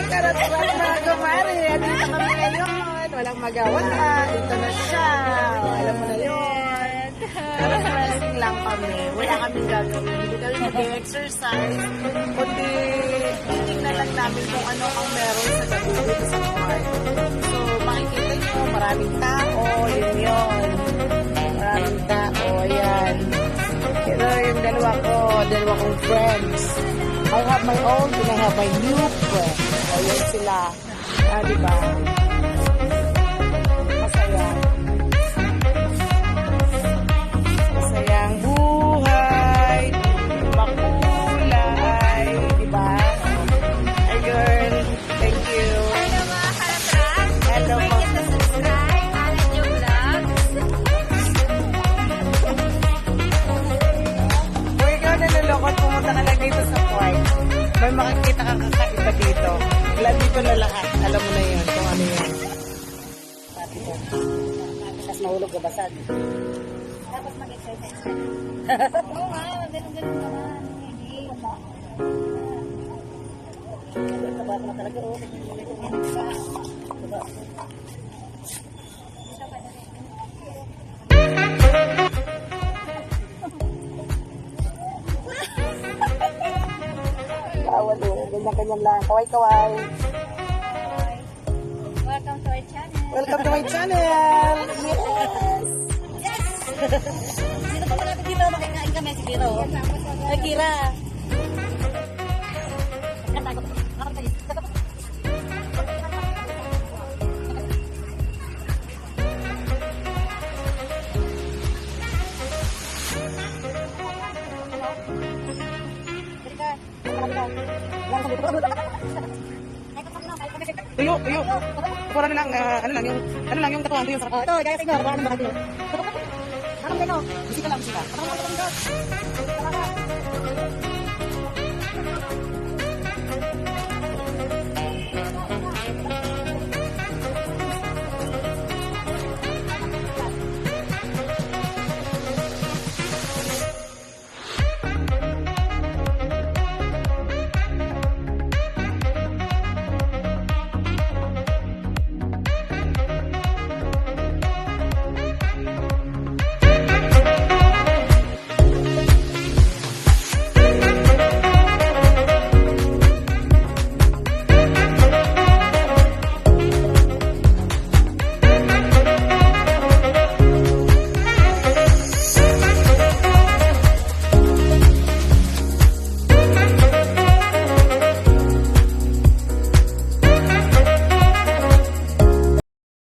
Karat-karat mga kumari. Dito kami ngayon. Walang magawa. Dito na siya. Alam mo na yun. Karat-karating lang kami. Wala kaming gagawin. Hindi kami mag-exercise. Kundi titignan lang namin kung ano ang meron sa gabi dito sa park. So, makikita nyo, maraming tao. Yun. Maraming tao. Ayan. Pero yung dalawa kong friends. I have my own and I have my new friend. Ayan sila. Diba? Masaya. Masayang buhay. Makulay. Diba? Hi girl. Thank you. Hello mga karatras. Hello Don't forget to subscribe. Alan yung vlogs. Kung ikaw nalulokot, pumunta ka lang dito sa park. May makikita kang kakaiba dito. Wala dito na lahat. Alam mo na yun kung ano yun. Pati ko. Tapos mahulog ka basag. Tapos mag-exercise ka. Oo nga, ganun-ganun naman. Hindi. Tabat na talaga. Oh. Bawal eh. Ganyan-ganyan lang. Kaway-kaway. Welcome to our channel. Welcome to my channel. Yes. Sino pa malapit dito? Makikain kami si Kiro. Ay, Kira. Tuyo. Pura na lang, ano lang yung katuan tuyo sa Ito, guys, inyo. Kuha ng bakal dito. Ako din, oh. bisita lang, bisita.